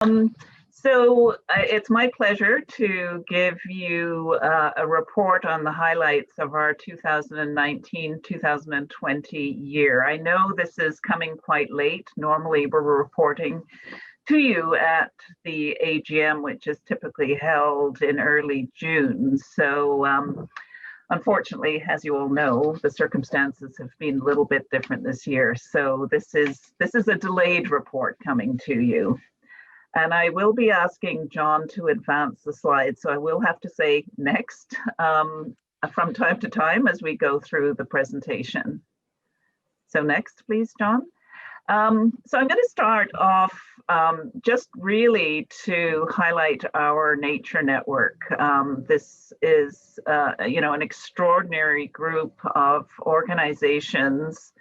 It's my pleasure to give you a report on the highlights of our 2019-2020 year. I know this is coming quite late. Normally we're reporting to you at the AGM, which is typically held in early June. So unfortunately, as you all know, the circumstances have been a little bit different this year. So this is a delayed report coming to you. And I will be asking John to advance the slides. So I will have to say next from time to time as we go through the presentation. So next, please, John. So I'm going to start off just really to highlight our nature network. This is, an extraordinary group of organizations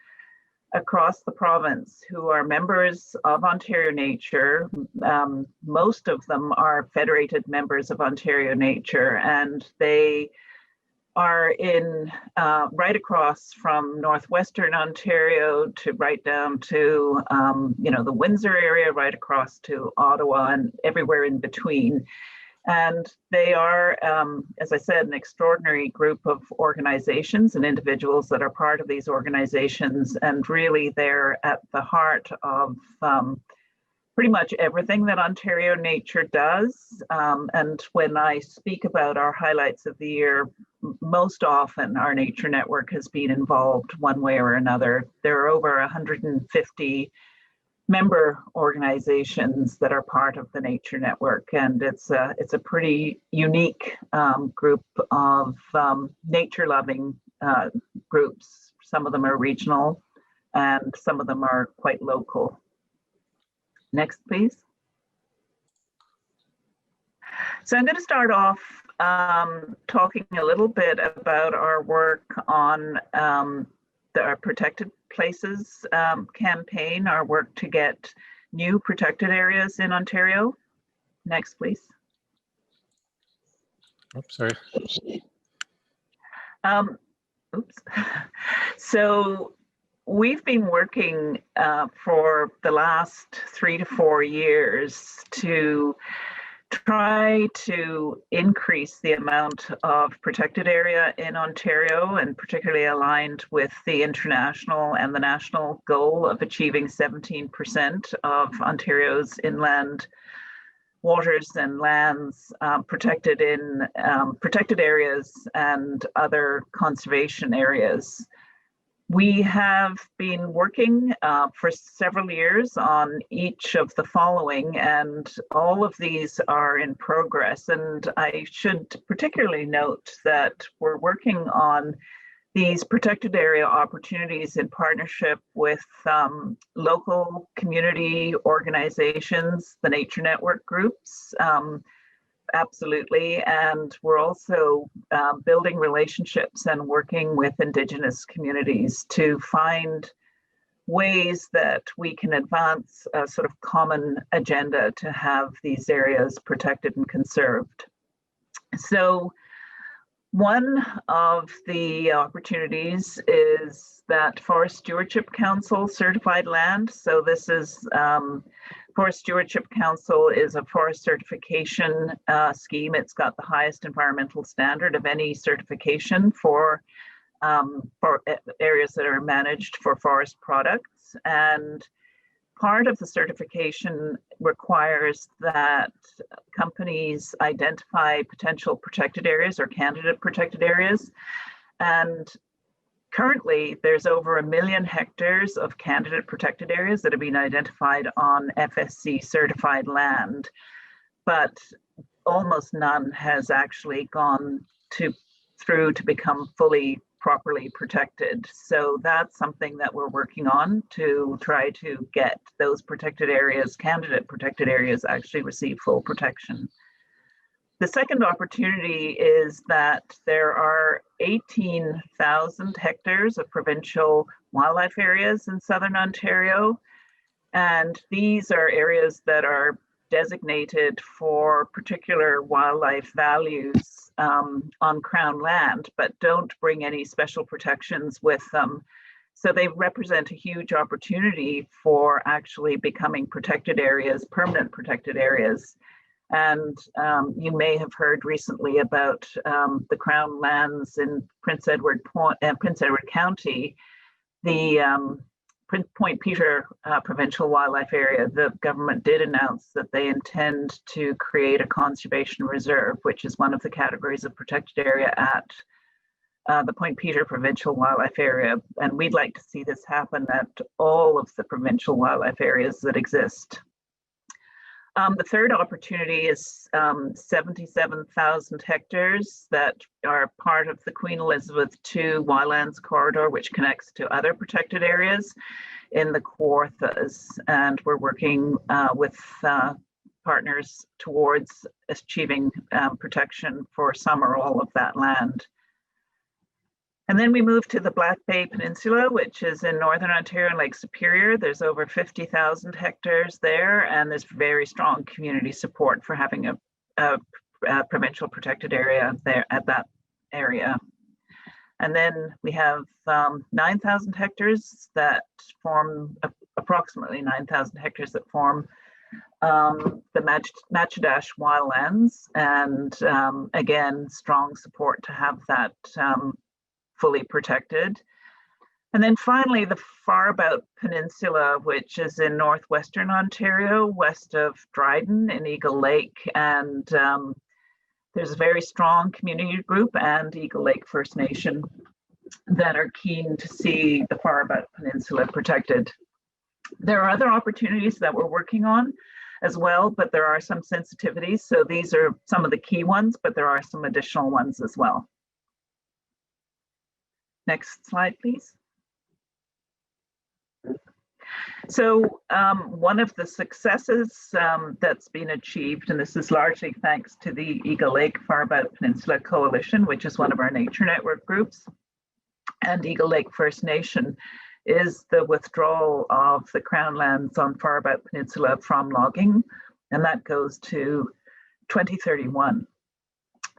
across the province who are members of Ontario Nature. Most of them are federated members of Ontario Nature, and they are in right across from northwestern Ontario to right down to the Windsor area, right across to Ottawa, and everywhere in between. And they are, as I said, an extraordinary group of organizations and individuals that are part of these organizations, and really they're at the heart of pretty much everything that Ontario Nature does. And when I speak about our highlights of the year, most often our nature network has been involved one way or another. There are over 150 member organizations that are part of the nature network, and it's a pretty unique group of nature-loving groups. Some of them are regional, and some of them are quite local. Next, please. So I'm going to start off talking a little bit about our work on our Protected Places campaign, our work to get new protected areas in Ontario. Next, please. Oops, sorry. Oops. So we've been working for the last 3 to 4 years to try to increase the amount of protected area in Ontario, and particularly aligned with the international and the national goal of achieving 17% of Ontario's inland waters and lands protected in protected areas and other conservation areas. We have been working for several years on each of the following, and all of these are in progress. And I should particularly note that we're working on these protected area opportunities in partnership with local community organizations, the nature network groups, absolutely. And we're also building relationships and working with Indigenous communities to find ways that we can advance a sort of common agenda to have these areas protected and conserved. So one of the opportunities is that Forest Stewardship Council certified land. So this is Forest Stewardship Council is a forest certification scheme. It's got the highest environmental standard of any certification for areas that are managed for forest products. And part of the certification requires that companies identify potential protected areas or candidate protected areas. And currently, there's over 1 million hectares of candidate protected areas that have been identified on FSC certified land, but almost none has actually gone through to become properly protected. So that's something that we're working on to try to get those protected areas, candidate protected areas, actually receive full protection. The second opportunity is that there are 18,000 hectares of provincial wildlife areas in Southern Ontario, and these are areas that are designated for particular wildlife values on Crown land, but don't bring any special protections with them. So they represent a huge opportunity for actually becoming protected areas, permanent protected areas. And you may have heard recently about the Crown lands in Prince Edward County, the Point Peter Provincial Wildlife Area. The government did announce that they intend to create a conservation reserve, which is one of the categories of protected area at the Point Peter Provincial Wildlife Area. And we'd like to see this happen at all of the provincial wildlife areas that exist. The third opportunity is 77,000 hectares that are part of the Queen Elizabeth II Wildlands Corridor, which connects to other protected areas in the Kawarthas. And we're working with partners towards achieving protection for some or all of that land. And then we move to the Black Bay Peninsula, which is in Northern Ontario and Lake Superior. There's over 50,000 hectares there, and there's very strong community support for having a provincial protected area there at that area. And then we have 9,000 hectares that form, approximately 9,000 hectares that form the Matchedash wildlands. And again, strong support to have that fully protected. And then finally, the Farabout Peninsula, which is in northwestern Ontario, west of Dryden in Eagle Lake. And there's a very strong community group and Eagle Lake First Nation that are keen to see the Farabout Peninsula protected. There are other opportunities that we're working on as well, but there are some sensitivities. So these are some of the key ones, but there are some additional ones as well. Next slide, please. So one of the successes that's been achieved, and this is largely thanks to the Eagle Lake Farabout Peninsula Coalition, which is one of our nature network groups, and Eagle Lake First Nation, is the withdrawal of the Crown lands on Farabout Peninsula from logging, and that goes to 2031.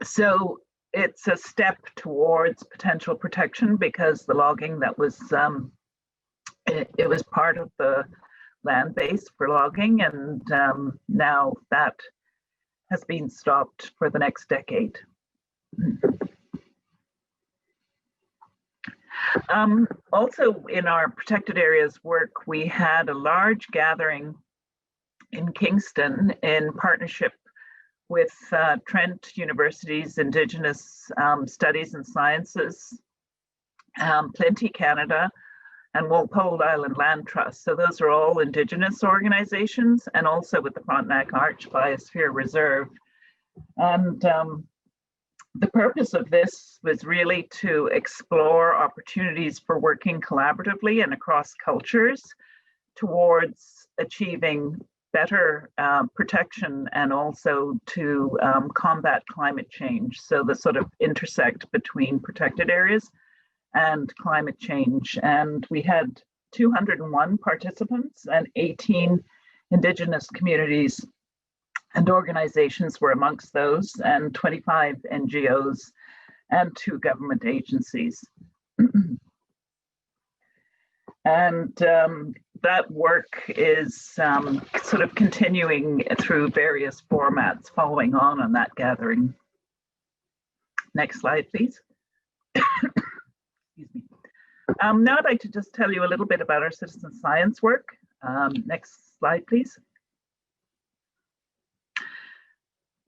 So it's a step towards potential protection because the logging that was, it was part of the land base for logging, and now that has been stopped for the next decade. Also in our protected areas work, we had a large gathering in Kingston in partnership with Trent University's Indigenous Studies and Sciences, Plenty Canada, and Walpole Island Land Trust. So those are all Indigenous organizations, and also with the Frontenac Arch Biosphere Reserve. And the purpose of this was really to explore opportunities for working collaboratively and across cultures towards achieving better protection and also to combat climate change. So the sort of intersect between protected areas and climate change. And we had 201 participants, and 18 Indigenous communities and organizations were amongst those, and 25 NGOs and 2 government agencies. And that work is sort of continuing through various formats following on that gathering. Next slide, please. Excuse me. Now I'd like to just tell you a little bit about our citizen science work. Next slide, please.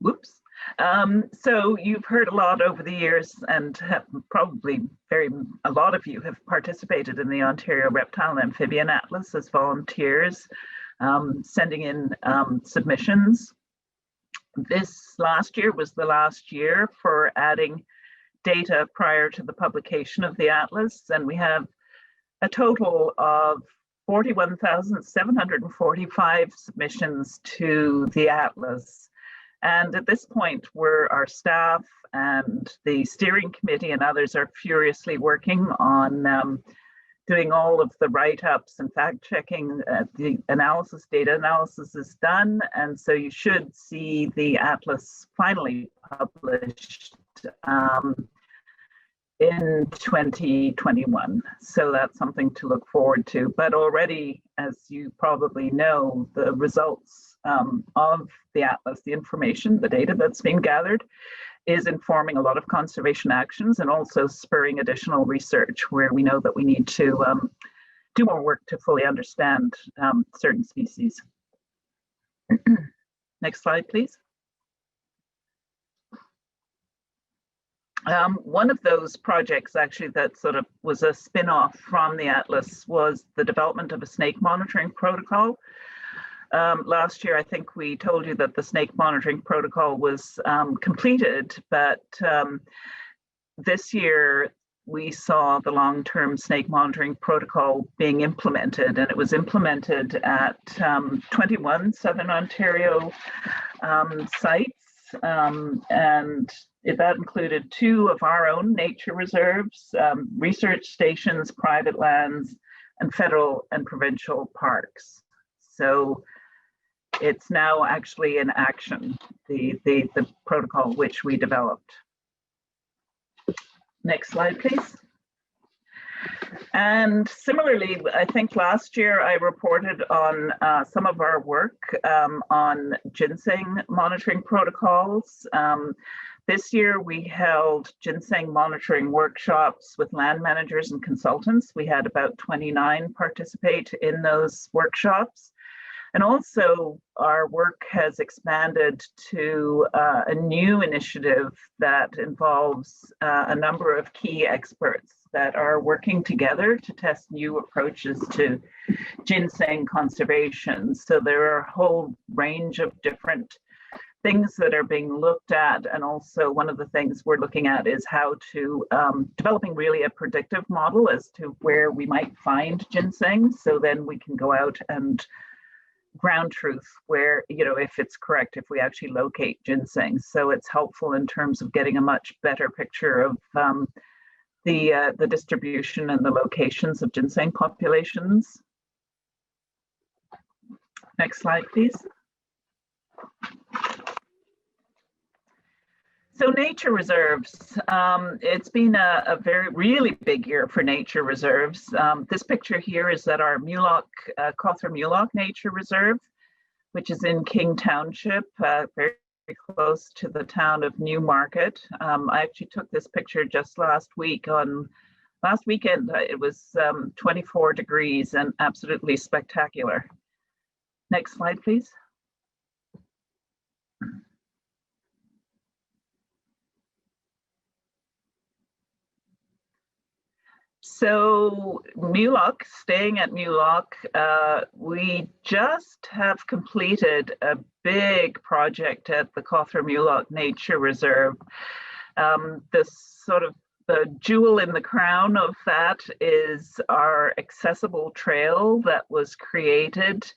Whoops. So you've heard a lot over the years, and have probably a lot of you have participated in the Ontario Reptile and Amphibian Atlas as volunteers, sending in submissions. This last year was the last year for adding data prior to the publication of the Atlas, and we have a total of 41,745 submissions to the Atlas. And at this point, our staff and the steering committee and others are furiously working on doing all of the write-ups and fact-checking. The data analysis is done, and so you should see the Atlas finally published in 2021. So that's something to look forward to. But already, as you probably know, the results of the atlas, the information, the data that's been gathered, is informing a lot of conservation actions and also spurring additional research where we know that we need to do more work to fully understand certain species. Next slide, please. One of those projects actually that sort of was a spin-off from the atlas was the development of a snake monitoring protocol. Last year, I think we told you that the snake monitoring protocol was completed, but this year we saw the long-term snake monitoring protocol being implemented, and it was implemented at 21 Southern Ontario sites, and that included 2 of our own nature reserves, research stations, private lands, and federal and provincial parks. So it's now actually in action, the protocol which we developed. Next slide, please. And similarly, I think last year I reported on some of our work on ginseng monitoring protocols. This year we held ginseng monitoring workshops with land managers and consultants. We had about 29 participate in those workshops. And also our work has expanded to a new initiative that involves a number of key experts that are working together to test new approaches to ginseng conservation. So there are a whole range of different things that are being looked at. And also one of the things we're looking at is how to developing really a predictive model as to where we might find ginseng. So then we can go out and ground truth where, you know, if it's correct, if we actually locate ginseng. So it's helpful in terms of getting a much better picture of the distribution and the locations of ginseng populations. Next slide, please. So nature reserves, it's been a really big year for nature reserves. This picture here is at our Cawthra-Mulock Nature Reserve, which is in King Township, very close to the town of Newmarket. I actually took this picture just last weekend. It was 24 degrees and absolutely spectacular. Next slide, please. So Mulock, staying at Mulock, we just have completed a big project at the Cawthra-Mulock Nature Reserve. This sort of the jewel in the crown of that is our accessible trail that was created,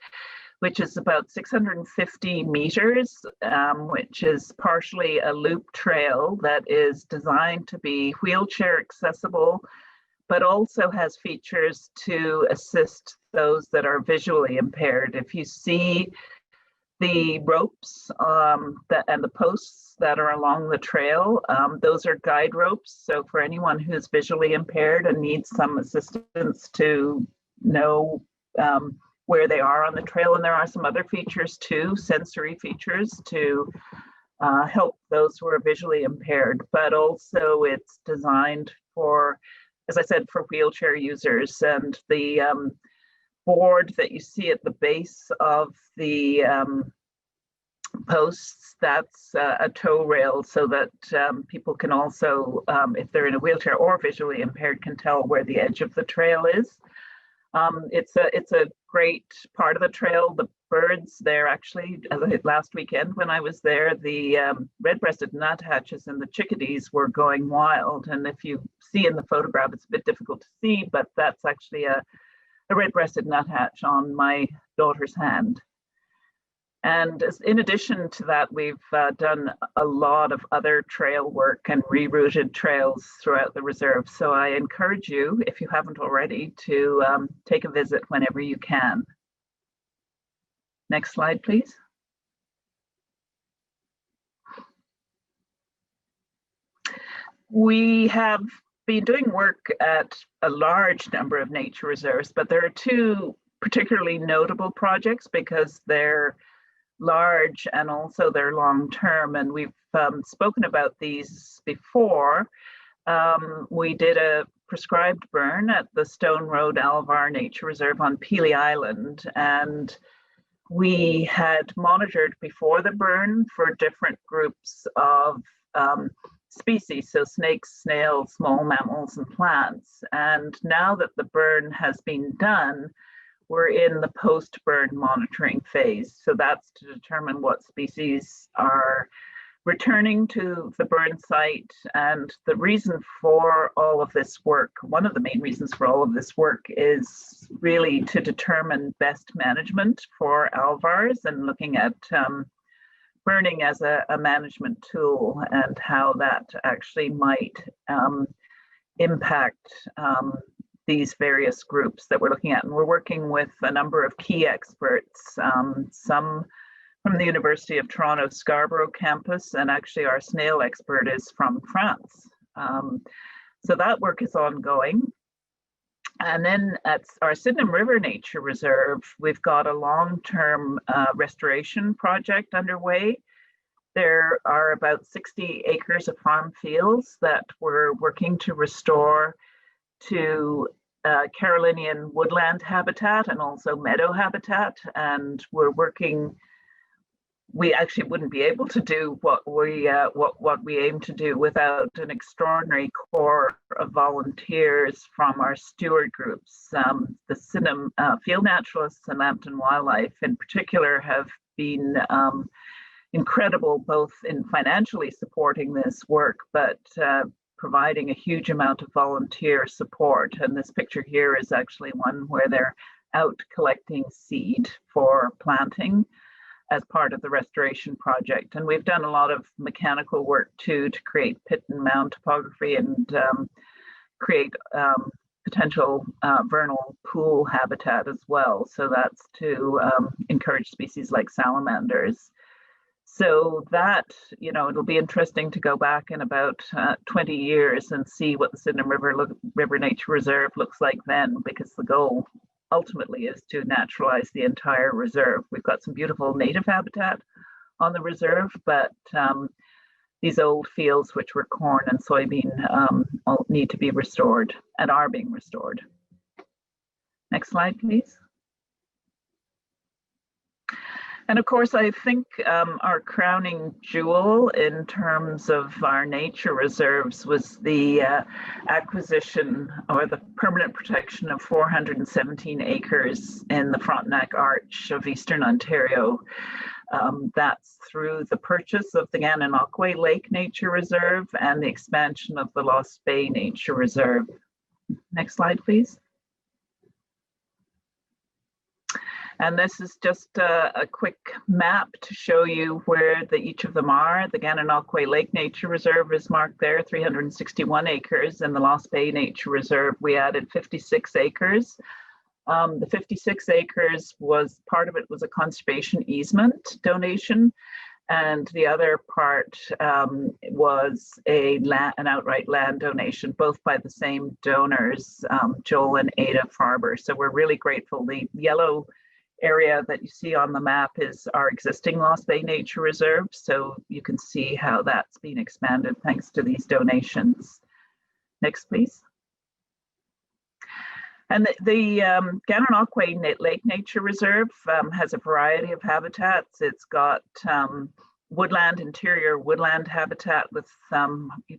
which is about 650 meters, which is partially a loop trail that is designed to be wheelchair accessible, but also has features to assist those that are visually impaired. If you see the ropes and the posts that are along the trail, those are guide ropes. So for anyone who's visually impaired and needs some assistance to know where they are on the trail, and there are some other features too, sensory features to help those who are visually impaired, but also it's designed for, as I said, for wheelchair users. And the board that you see at the base of the posts, that's a tow rail so that people can also, if they're in a wheelchair or visually impaired, can tell where the edge of the trail is. It's a great part of the trail. The birds there actually, last weekend when I was there, the red-breasted nuthatches and the chickadees were going wild. And if you see in the photograph, it's a bit difficult to see, but that's actually a red-breasted nuthatch on my daughter's hand. And in addition to that, we've done a lot of other trail work and rerouted trails throughout the reserve. So I encourage you, if you haven't already, to take a visit whenever you can. Next slide, please. We have been doing work at a large number of nature reserves, but there are two particularly notable projects because they're large and also they're long term. And we've spoken about these before. We did a prescribed burn at the Stone Road Alvar Nature Reserve on Peely Island, and we had monitored before the burn for different groups of species, so snakes, snails, small mammals, and plants. And now that the burn has been done, we're in the post-burn monitoring phase. So that's to determine what species are returning to the burn site. And the reason for all of this work, one of the main reasons for all of this work, is really to determine best management for alvars and looking at burning as a management tool and how that actually might impact these various groups that we're looking at. And we're working with a number of key experts, some from the University of Toronto Scarborough campus, and actually our snail expert is from France. So that work is ongoing. And then at our Sydenham River Nature Reserve, we've got a long-term restoration project underway. There are about 60 acres of farm fields that we're working to restore to Carolinian woodland habitat and also meadow habitat. And we're working, we actually wouldn't be able to do what we aim to do without an extraordinary core of volunteers from our steward groups. The Sydenham Field Naturalists and Lambton Wildlife in particular have been incredible, both in financially supporting this work, but providing a huge amount of volunteer support. And this picture here is actually one where they're out collecting seed for planting as part of the restoration project. And we've done a lot of mechanical work too to create pit and mound topography and create potential vernal pool habitat as well. So that's to encourage species like salamanders. So that, you know, it'll be interesting to go back in about 20 years and see what the Sydenham River Nature Reserve looks like then, because the goal ultimately is to naturalize the entire reserve. We've got some beautiful native habitat on the reserve, but these old fields, which were corn and soybean, all need to be restored and are being restored. Next slide, please. And of course, I think our crowning jewel in terms of our nature reserves was the acquisition or the permanent protection of 417 acres in the Frontenac Arch of Eastern Ontario. That's through the purchase of the Gananoque Lake Nature Reserve and the expansion of the Lost Bay Nature Reserve. Next slide, please. And this is just a quick map to show you where each of them are. The Gananoque Lake Nature Reserve is marked there, 361 acres. And the Lost Bay Nature Reserve, we added 56 acres. The 56 acres was, part of it was a conservation easement donation. And the other part was an outright land donation, both by the same donors, Joel and Ada Farber. So we're really grateful. The yellow area that you see on the map is our existing Lost Bay Nature Reserve. So you can see how that's been expanded thanks to these donations. Next, please. And the Gananoque Lake Nature Reserve has a variety of habitats. It's got woodland, interior woodland habitat with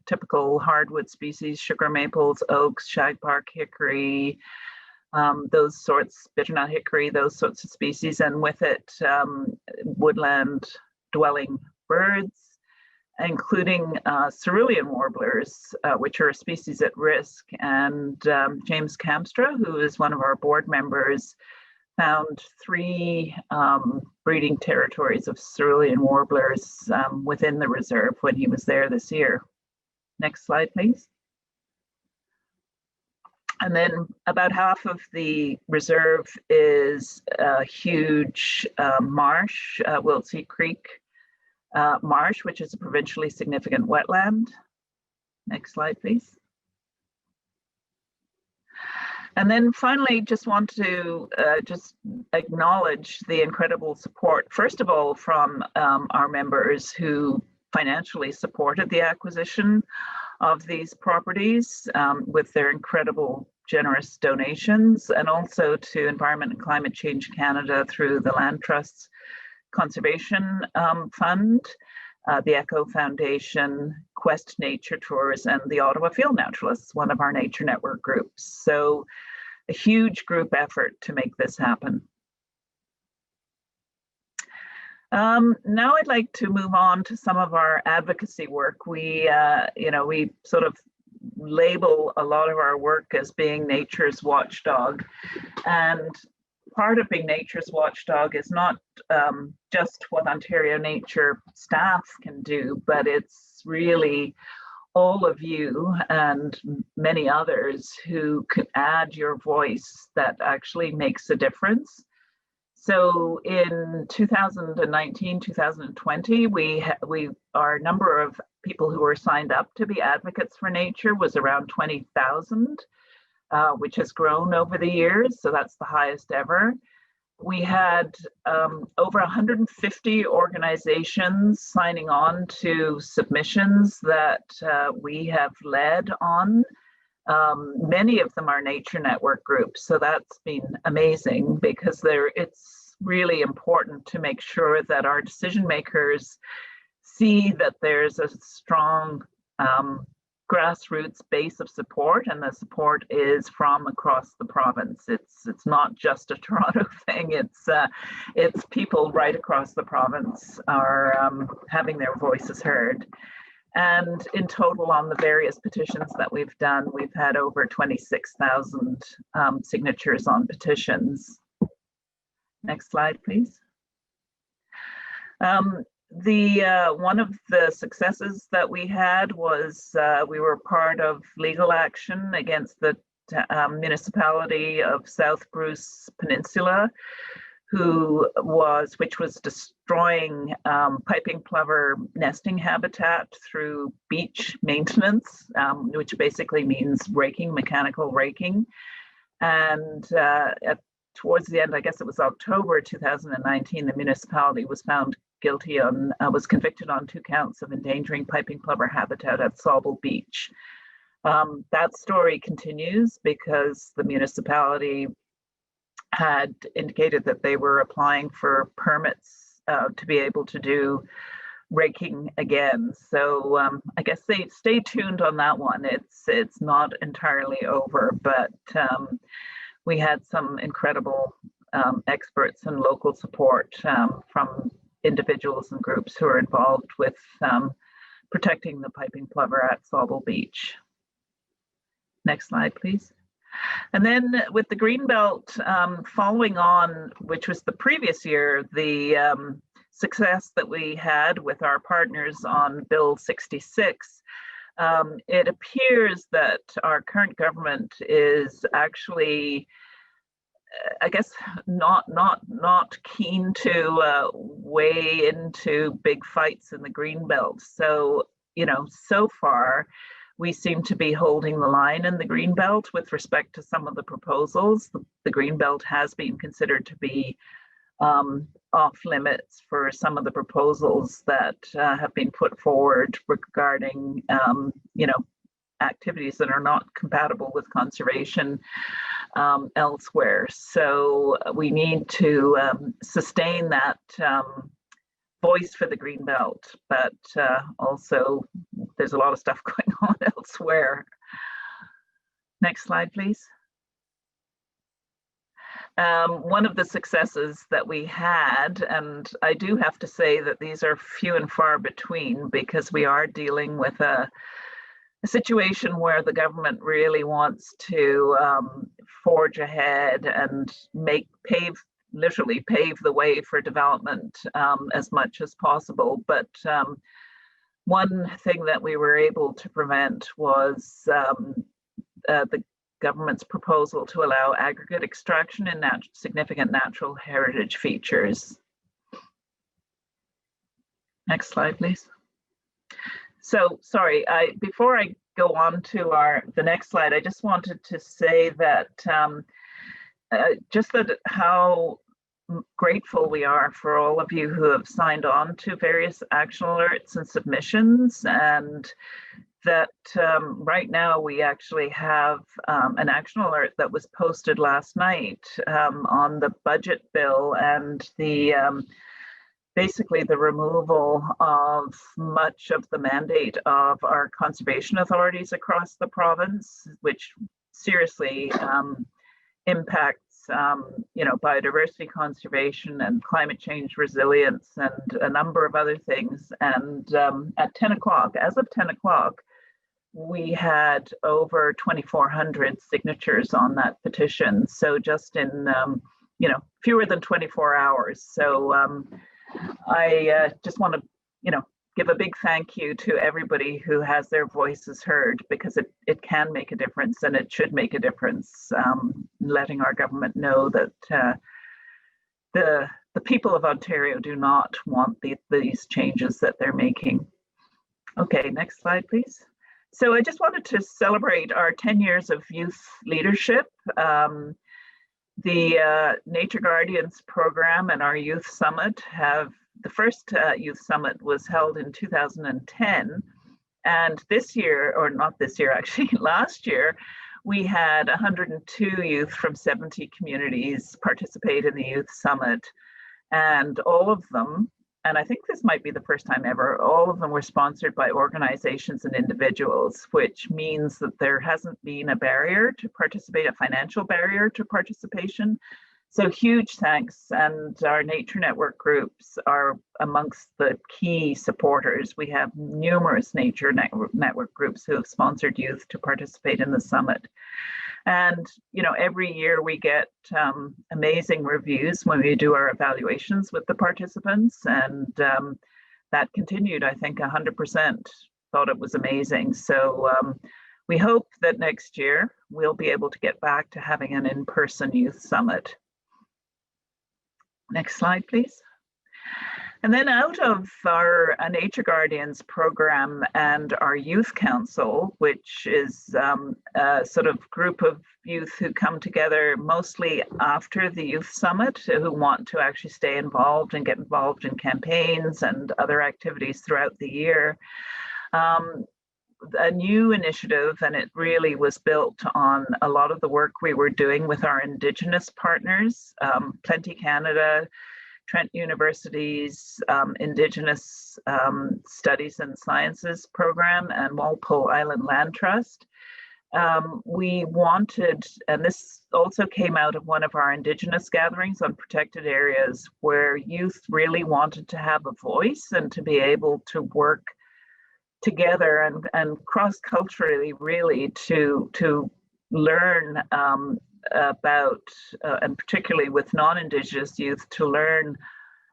typical hardwood species, sugar maples, oaks, shagbark hickory, those sorts, bitternut hickory, those sorts of species, and with it woodland dwelling birds, including cerulean warblers, which are a species at risk. And James Kamstra, who is one of our board members, found 3 breeding territories of cerulean warblers within the reserve when he was there this year. Next slide, please. And then about half of the reserve is a huge marsh, Wiltsey Creek marsh, which is a provincially significant wetland. Next slide, please. And then finally, just want to just acknowledge the incredible support, first of all, from our members who financially supported the acquisition of these properties with their incredible generous donations, and also to Environment and Climate Change Canada through the Land Trust's Conservation Fund, the Echo Foundation, Quest Nature Tours, and the Ottawa Field Naturalists, one of our nature network groups. So a huge group effort to make this happen. Now I'd like to move on to some of our advocacy work. We sort of label a lot of our work as being nature's watchdog, and part of being nature's watchdog is not just what Ontario Nature staff can do, but it's really all of you and many others who can add your voice that actually makes a difference. So in 2019, 2020, our number of people who were signed up to be advocates for nature was around 20,000, which has grown over the years. So that's the highest ever. We had over 150 organizations signing on to submissions that we have led on. Many of them are nature network groups, so that's been amazing, because it's really important to make sure that our decision makers see that there's a strong grassroots base of support, and the support is from across the province. It's not just a Toronto thing. It's people right across the province are having their voices heard. And in total, on the various petitions that we've done, we've had over 26,000 signatures on petitions. Next slide, please. One of the successes that we had was we were part of legal action against the municipality of South Bruce Peninsula, which was destroying piping plover nesting habitat through beach maintenance, which basically means raking, mechanical raking. And towards the end, I guess it was October 2019, the municipality was found guilty was convicted on 2 counts of endangering piping plover habitat at Sauble Beach. That story continues because the municipality had indicated that they were applying for permits to be able to do raking again. So I guess stay tuned on that one. It's not entirely over, but we had some incredible experts and local support from individuals and groups who are involved with protecting the piping plover at Sauble Beach. Next slide, please. And then with the Greenbelt, following on, which was the previous year, the success that we had with our partners on Bill 66, it appears that our current government is actually, I guess, not keen to weigh into big fights in the Greenbelt. So, so far, we seem to be holding the line in the Greenbelt with respect to some of the proposals. The Greenbelt has been considered to be off limits for some of the proposals that have been put forward regarding, activities that are not compatible with conservation elsewhere. So we need to sustain that voice for the Greenbelt, but also there's a lot of stuff going on elsewhere. Next slide, please. One of the successes that we had, and I do have to say that these are few and far between, because we are dealing with a situation where the government really wants to forge ahead and literally pave the way for development as much as possible. But one thing that we were able to prevent was the government's proposal to allow aggregate extraction in significant natural heritage features. Next slide, please. So, sorry, before I go on to the next slide, I just wanted to say that just that how grateful we are for all of you who have signed on to various action alerts and submissions, and that right now we actually have an action alert that was posted last night on the budget bill and the basically the removal of much of the mandate of our conservation authorities across the province, which seriously impacts biodiversity conservation and climate change resilience and a number of other things. And at 10 o'clock, as of 10 o'clock, we had over 2,400 signatures on that petition. So just in, fewer than 24 hours. So I just want to, give a big thank you to everybody who has their voices heard, because it can make a difference, and it should make a difference, letting our government know that the people of Ontario do not want these changes that they're making. Okay, next slide, please. So I just wanted to celebrate our 10 years of youth leadership. The Nature Guardians program and our Youth Summit the first Youth Summit was held in 2010. And this year, or not this year, actually, last year, we had 102 youth from 70 communities participate in the Youth Summit. And all of them, and I think this might be the first time ever, all of them were sponsored by organizations and individuals, which means that there hasn't been a barrier to participate, a financial barrier to participation. So huge thanks, and our Nature Network groups are amongst the key supporters. We have numerous Nature Network groups who have sponsored youth to participate in the summit. And, every year we get amazing reviews when we do our evaluations with the participants, and that continued. I think 100% thought it was amazing. So we hope that next year we'll be able to get back to having an in-person youth summit. Next slide, please. And then out of our Nature Guardians program and our Youth Council, which is a sort of group of youth who come together mostly after the Youth Summit, who want to actually stay involved and get involved in campaigns and other activities throughout the year. A new initiative, and it really was built on a lot of the work we were doing with our Indigenous partners, Plenty Canada, Trent University's Indigenous Studies and Sciences program, and Walpole Island Land Trust. We wanted, and this also came out of one of our Indigenous gatherings on protected areas, where youth really wanted to have a voice and to be able to work together and cross-culturally, really, to learn about, and particularly with non-Indigenous youth, to learn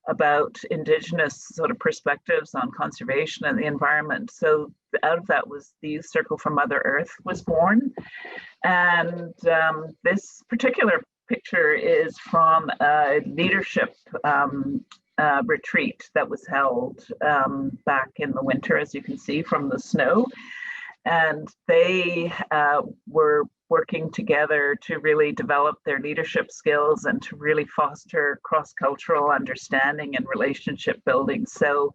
about Indigenous sort of perspectives on conservation and the environment. So out of that was the Youth Circle for Mother Earth was born. And this particular picture is from a leadership retreat that was held back in the winter, as you can see from the snow. And they were working together to really develop their leadership skills and to really foster cross-cultural understanding and relationship building. So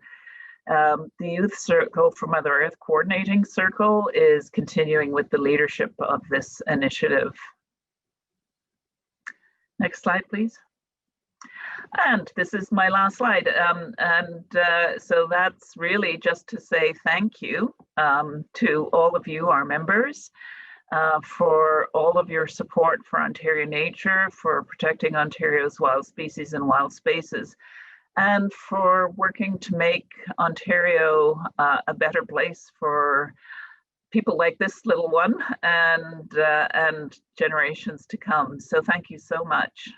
the Youth Circle for Mother Earth Coordinating Circle is continuing with the leadership of this initiative. Next slide, please. And this is my last slide. So that's really just to say thank you to all of you, our members, for all of your support for Ontario Nature, for protecting Ontario's wild species and wild spaces, and for working to make Ontario a better place for people like this little one and generations to come. So thank you so much.